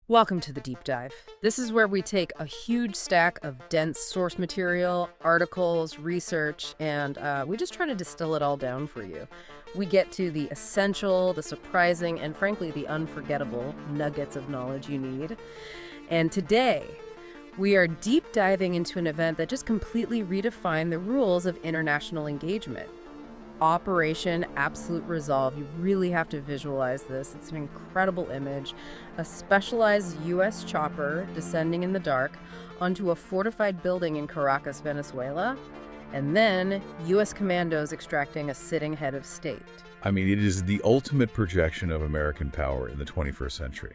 Welcome to the deep dive. This is where we take a huge stack of dense source material, articles, research, and we just try to distill it all down for you. We get to the essential, the surprising, and frankly, the unforgettable nuggets of knowledge you need. And today, we are deep diving into an event that just completely redefined the rules of international engagement. Operation Absolute Resolve. You really have to visualize this. It's an incredible image. A specialized U.S. chopper descending in the dark onto a fortified building in Caracas, Venezuela, and then U.S. commandos extracting a sitting head of state. I mean, it is the ultimate projection of American power in the 21st century.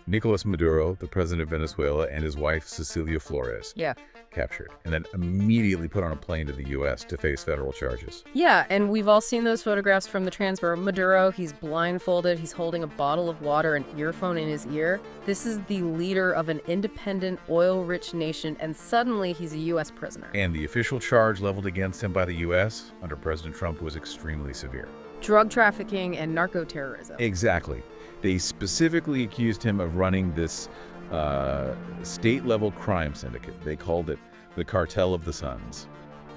Nicolás Maduro, the president of Venezuela, and his wife, Cecilia Flores, captured, and then immediately put on a plane to the U.S. to face federal charges. Yeah, and we've all seen those photographs from the transfer. Maduro, he's blindfolded, he's holding a bottle of water, an earphone in his ear. This is the leader of an independent, oil-rich nation, and suddenly he's a U.S. prisoner. And the official charge leveled against him by the U.S. under President Trump was extremely severe. Drug trafficking and narco-terrorism. Exactly. They specifically accused him of running this state-level crime syndicate. They called it the Cartel of the Suns.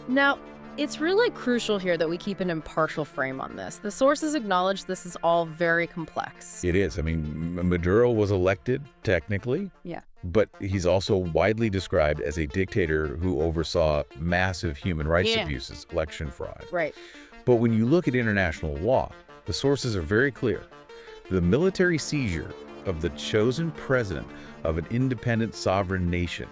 Now, it's really crucial here that we keep an impartial frame on this. The sources acknowledge this is all very complex. It is. I mean, Maduro was elected, technically. Yeah. But he's also widely described as a dictator who oversaw massive human rights abuses, election fraud. Right. But when you look at international law, the sources are very clear. The military seizure of the chosen president of an independent sovereign nation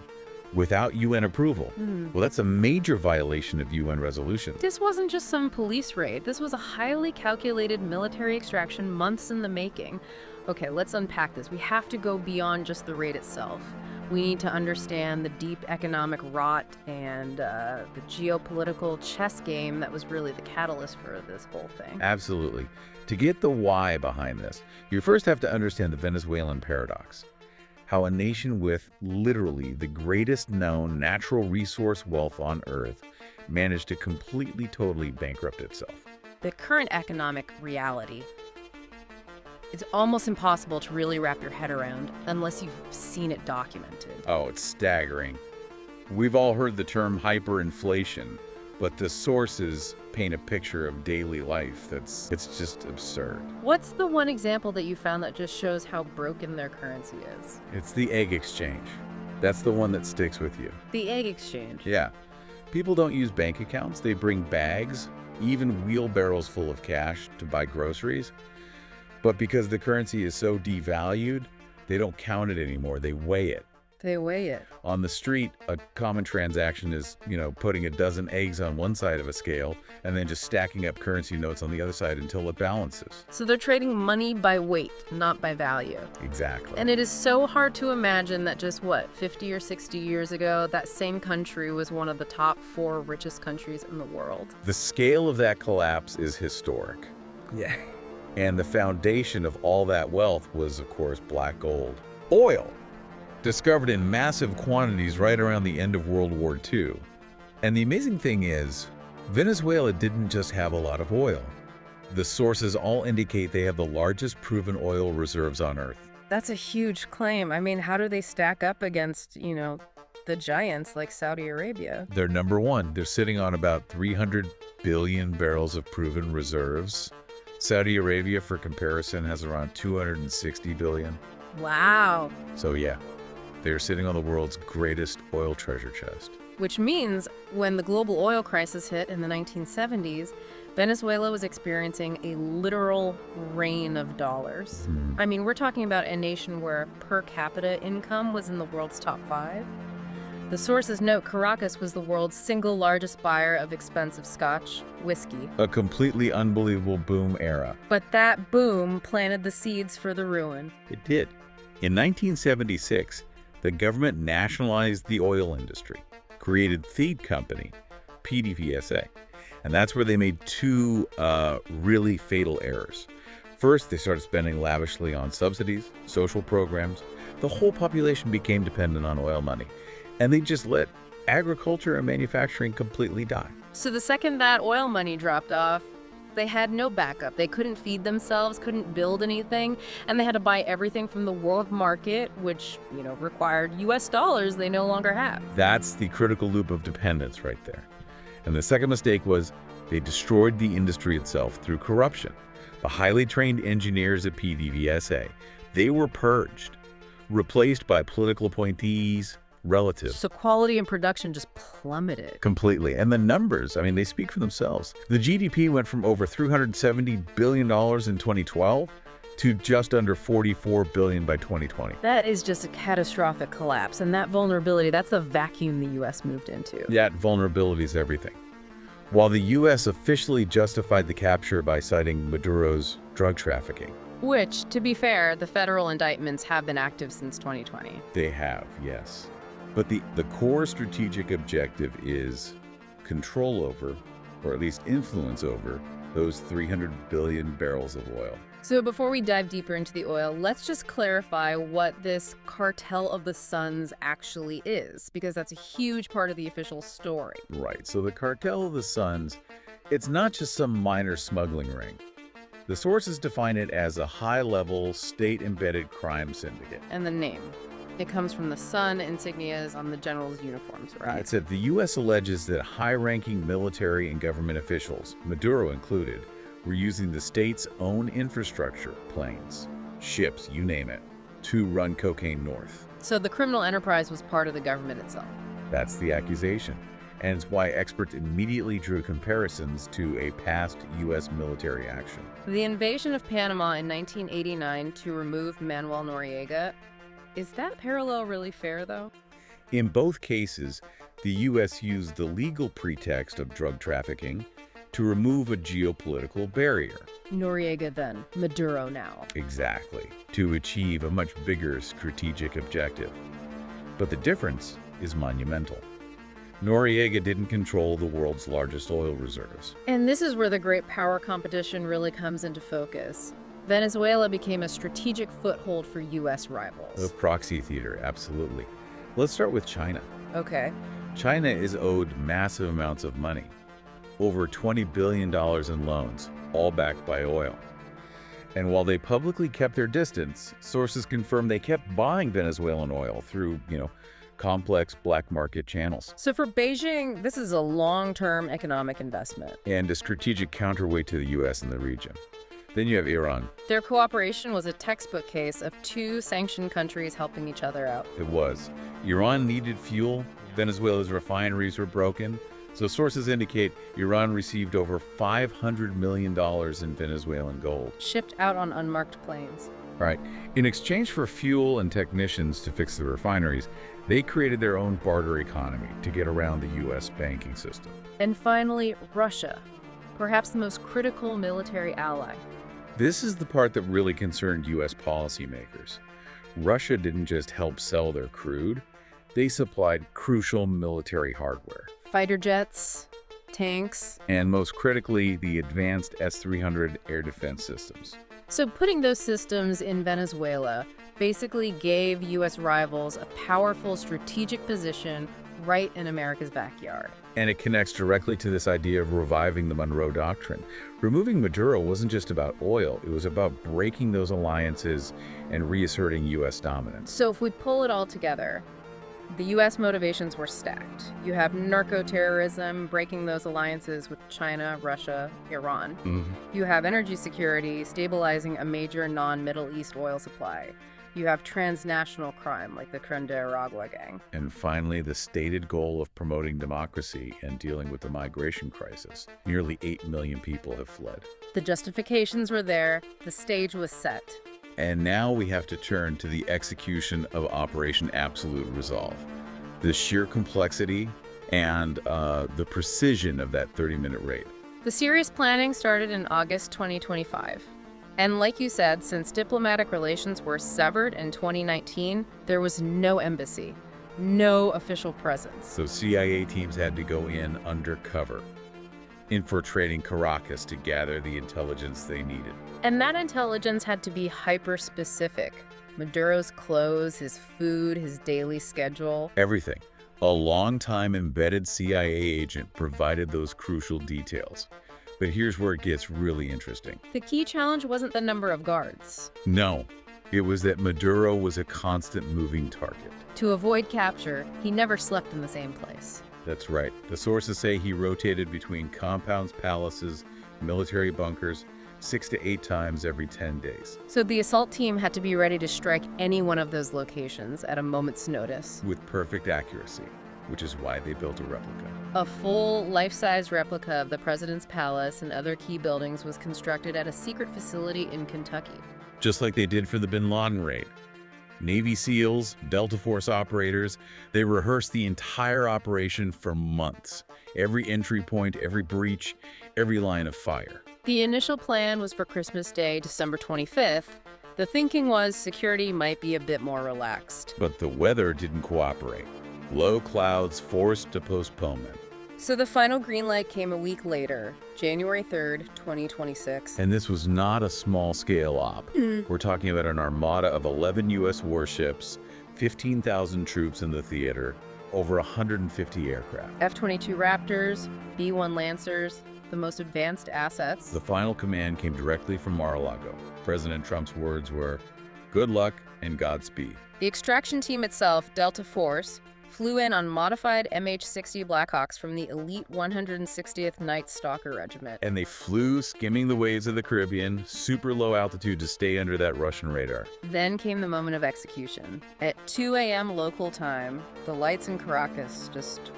without UN approval, well, that's a major violation of UN resolutions. This wasn't just some police raid. This was a highly calculated military extraction months in the making. Okay, let's unpack this. We have to go beyond just the raid itself. We need to understand the deep economic rot and the geopolitical chess game that was really the catalyst for this whole thing. Absolutely. To get the why behind this, you first have to understand the Venezuelan paradox. How a nation with literally the greatest known natural resource wealth on Earth managed to completely, totally bankrupt itself. The current economic reality, it's almost impossible to really wrap your head around unless you've seen it documented. Oh, it's staggering. We've all heard the term hyperinflation, but the sources paint a picture of daily life it's just absurd. What's the one example that you found that just shows how broken their currency is? It's the egg exchange. That's the one that sticks with you. The egg exchange? Yeah. People don't use bank accounts. They bring bags, even wheelbarrows full of cash to buy groceries. But because the currency is so devalued, they don't count it anymore. They weigh it. They weigh it. On the street, a common transaction is, putting a dozen eggs on one side of a scale and then just stacking up currency notes on the other side until it balances. So they're trading money by weight, not by value. Exactly. And it is so hard to imagine that just, 50 or 60 years ago, that same country was one of the top 4 richest countries in the world. The scale of that collapse is historic. Yeah. And the foundation of all that wealth was, of course, black gold. Oil, discovered in massive quantities right around the end of World War II. And the amazing thing is, Venezuela didn't just have a lot of oil. The sources all indicate they have the largest proven oil reserves on Earth. That's a huge claim. I mean, how do they stack up against, the giants like Saudi Arabia? They're number one. They're sitting on about 300 billion barrels of proven reserves. Saudi Arabia, for comparison, has around 260 billion. Wow. So yeah, they're sitting on the world's greatest oil treasure chest. Which means when the global oil crisis hit in the 1970s, Venezuela was experiencing a literal rain of dollars. I mean, we're talking about a nation where per capita income was in the world's top 5. The sources note Caracas was the world's single largest buyer of expensive Scotch whiskey. A completely unbelievable boom era. But that boom planted the seeds for the ruin. It did. In 1976, the government nationalized the oil industry, created Feed Company, PDVSA, and that's where they made 2 really fatal errors. First, they started spending lavishly on subsidies, social programs. The whole population became dependent on oil money, and they just let agriculture and manufacturing completely die. So the second that oil money dropped off, They had no backup. They couldn't feed themselves, couldn't build anything, and they had to buy everything from the world market, which, required US dollars they no longer have. That's the critical loop of dependence right there. And the second mistake was they destroyed the industry itself through corruption. The highly trained engineers at PDVSA, they were purged, replaced by political appointees, relatives. So quality and production just plummeted. Completely. And the numbers, they speak for themselves. The GDP went from over $370 billion in 2012 to just under $44 billion by 2020. That is just a catastrophic collapse. And that vulnerability, that's the vacuum the U.S. moved into. That vulnerability is everything. While the U.S. officially justified the capture by citing Maduro's drug trafficking. Which, to be fair, the federal indictments have been active since 2020. They have, yes. But the core strategic objective is control over, or at least influence over, those 300 billion barrels of oil. So before we dive deeper into the oil, let's just clarify what this cartel of the suns actually is, because that's a huge part of the official story. Right, so the cartel of the suns, it's not just some minor smuggling ring. The sources define it as a high-level, state-embedded crime syndicate. And the name. It comes from the sun insignias on the generals' uniforms, right? That's it. The U.S. alleges that high-ranking military and government officials, Maduro included, were using the state's own infrastructure, planes, ships, you name it, to run cocaine north. So the criminal enterprise was part of the government itself. That's the accusation. And it's why experts immediately drew comparisons to a past U.S. military action. The invasion of Panama in 1989 to remove Manuel Noriega, is that parallel really fair, though? In both cases, the U.S. used the legal pretext of drug trafficking to remove a geopolitical barrier. Noriega then, Maduro now. Exactly, to achieve a much bigger strategic objective. But the difference is monumental. Noriega didn't control the world's largest oil reserves. And this is where the great power competition really comes into focus. Venezuela became a strategic foothold for U.S. rivals. A proxy theater, absolutely. Let's start with China. Okay. China is owed massive amounts of money. Over $20 billion in loans, all backed by oil. And while they publicly kept their distance, sources confirm they kept buying Venezuelan oil through, complex black market channels. So for Beijing, this is a long-term economic investment. And a strategic counterweight to the U.S. in the region. Then you have Iran. Their cooperation was a textbook case of two sanctioned countries helping each other out. It was. Iran needed fuel. Venezuela's refineries were broken. So sources indicate Iran received over $500 million in Venezuelan gold. Shipped out on unmarked planes. Right. In exchange for fuel and technicians to fix the refineries, they created their own barter economy to get around the U.S. banking system. And finally, Russia, perhaps the most critical military ally. This is the part that really concerned U.S. policymakers. Russia didn't just help sell their crude, they supplied crucial military hardware. Fighter jets, tanks. And most critically, the advanced S-300 air defense systems. So putting those systems in Venezuela basically gave U.S. rivals a powerful strategic position right in America's backyard. And it connects directly to this idea of reviving the Monroe Doctrine. Removing Maduro wasn't just about oil, it was about breaking those alliances and reasserting U.S. dominance. So if we pull it all together, the U.S. motivations were stacked. You have narco-terrorism, breaking those alliances with China, Russia, Iran. You have energy security, stabilizing a major non-Middle East oil supply. You have transnational crime, like the Creme de Aragua gang. And finally, the stated goal of promoting democracy and dealing with the migration crisis. Nearly 8 million people have fled. The justifications were there, the stage was set. And now we have to turn to the execution of Operation Absolute Resolve. The sheer complexity and the precision of that 30-minute raid. The serious planning started in August 2025. And like you said, since diplomatic relations were severed in 2019, there was no embassy, no official presence. So CIA teams had to go in undercover, infiltrating Caracas to gather the intelligence they needed. And that intelligence had to be hyper-specific. Maduro's clothes, his food, his daily schedule. Everything. A long-time embedded CIA agent provided those crucial details. But here's where it gets really interesting. The key challenge wasn't the number of guards. No, it was that Maduro was a constant moving target. To avoid capture, he never slept in the same place. That's right. The sources say he rotated between compounds, palaces, military bunkers 6 to 8 times every 10 days. So the assault team had to be ready to strike any one of those locations at a moment's notice. With perfect accuracy, which is why they built a replica. A full, life-size replica of the president's palace and other key buildings was constructed at a secret facility in Kentucky. Just like they did for the Bin Laden raid. Navy SEALs, Delta Force operators, they rehearsed the entire operation for months. Every entry point, every breach, every line of fire. The initial plan was for Christmas Day, December 25th. The thinking was security might be a bit more relaxed. But the weather didn't cooperate. Low clouds forced a postponement. So the final green light came a week later, January 3rd, 2026. And this was not a small-scale op. We're talking about an armada of 11 U.S. warships, 15,000 troops in the theater, over 150 aircraft. F-22 Raptors, B-1 Lancers, the most advanced assets. The final command came directly from Mar-a-Lago. President Trump's words were, "Good luck and Godspeed." The extraction team itself, Delta Force, flew in on modified MH-60 Blackhawks from the elite 160th Night Stalker Regiment. And they flew, skimming the waves of the Caribbean, super low altitude to stay under that Russian radar. Then came the moment of execution. At 2 a.m. local time, the lights in Caracas just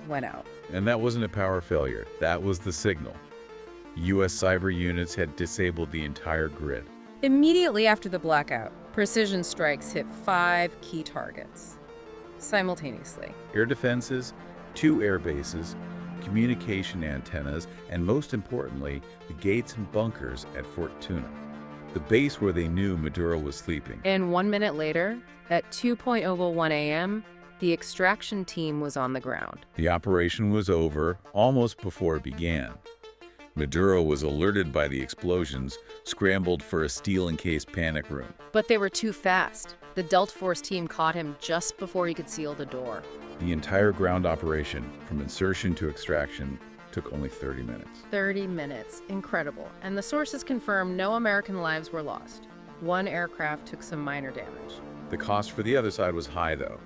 went out. And that wasn't a power failure. That was the signal. U.S. cyber units had disabled the entire grid. Immediately after the blackout, precision strikes hit 5 key targets simultaneously. Air defenses, 2 air bases, communication antennas, and most importantly, the gates and bunkers at Fort Tuna, the base where they knew Maduro was sleeping. And 1 minute later, at 2:01 a.m., the extraction team was on the ground. The operation was over almost before it began. Maduro was alerted by the explosions, scrambled for a steel-encased panic room. But they were too fast. The Delta Force team caught him just before he could seal the door. The entire ground operation, from insertion to extraction, took only 30 minutes. 30 minutes. Incredible. And the sources confirm no American lives were lost. 1 aircraft took some minor damage. The cost for the other side was high, though.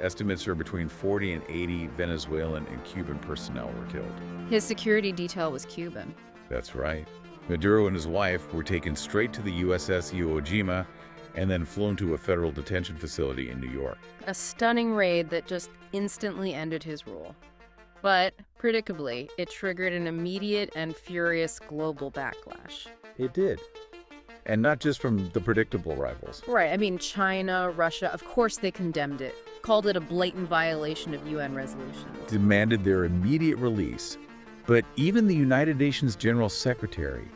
Estimates are between 40 and 80 Venezuelan and Cuban personnel were killed. His security detail was Cuban. That's right. Maduro and his wife were taken straight to the USS Iwo Jima and then flown to a federal detention facility in New York. A stunning raid that just instantly ended his rule. But, predictably, it triggered an immediate and furious global backlash. It did. And not just from the predictable rivals. Right, I mean, China, Russia, of course they condemned it, called it a blatant violation of UN resolutions. Demanded their immediate release. But even the United Nations General Secretary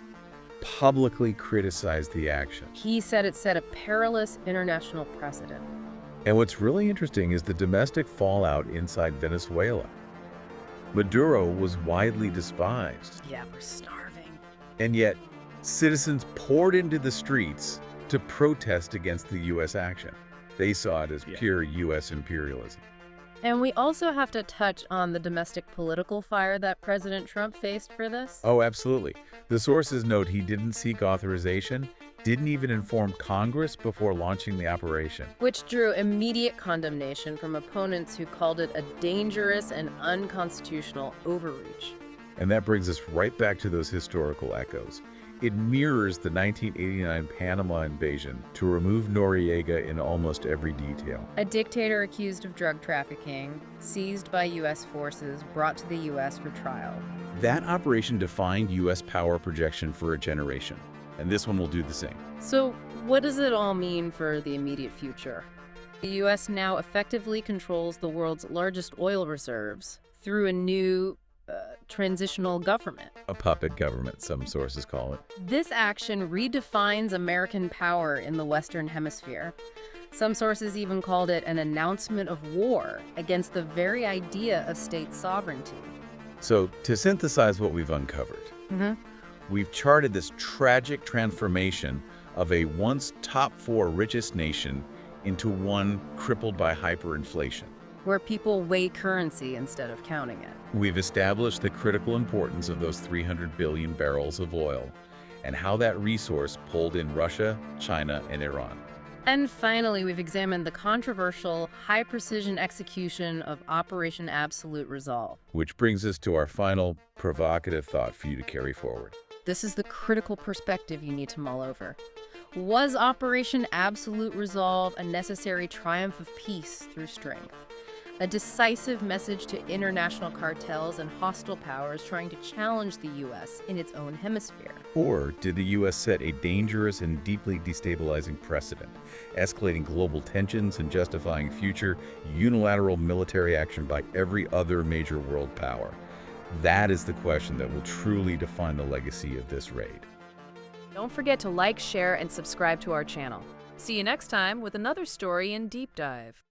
publicly criticized the action. He said it set a perilous international precedent. And what's really interesting is the domestic fallout inside Venezuela. Maduro was widely despised. Yeah, we're starving. And yet, citizens poured into the streets to protest against the U.S. action. They saw it as pure U.S. imperialism. And we also have to touch on the domestic political fire that President Trump faced for this. Oh, absolutely. The sources note he didn't seek authorization, didn't even inform Congress before launching the operation. Which drew immediate condemnation from opponents who called it a dangerous and unconstitutional overreach. And that brings us right back to those historical echoes. It mirrors the 1989 Panama invasion to remove Noriega in almost every detail. A dictator accused of drug trafficking, seized by U.S. forces, brought to the U.S. for trial. That operation defined U.S. power projection for a generation, and this one will do the same. So what does it all mean for the immediate future? The U.S. now effectively controls the world's largest oil reserves through a new transitional government. A puppet government, some sources call it. This action redefines American power in the Western Hemisphere. Some sources even called it an announcement of war against the very idea of state sovereignty. So, to synthesize what we've uncovered, we've charted this tragic transformation of a once top 4 richest nation into one crippled by hyperinflation. where people weigh currency instead of counting it. We've established the critical importance of those 300 billion barrels of oil and how that resource pulled in Russia, China, and Iran. And finally, we've examined the controversial, high-precision execution of Operation Absolute Resolve. Which brings us to our final provocative thought for you to carry forward. This is the critical perspective you need to mull over. Was Operation Absolute Resolve a necessary triumph of peace through strength? A decisive message to international cartels and hostile powers trying to challenge the U.S. in its own hemisphere? Or did the U.S. set a dangerous and deeply destabilizing precedent, escalating global tensions and justifying future unilateral military action by every other major world power? That is the question that will truly define the legacy of this raid. Don't forget to like, share, and subscribe to our channel. See you next time with another story in Deep Dive.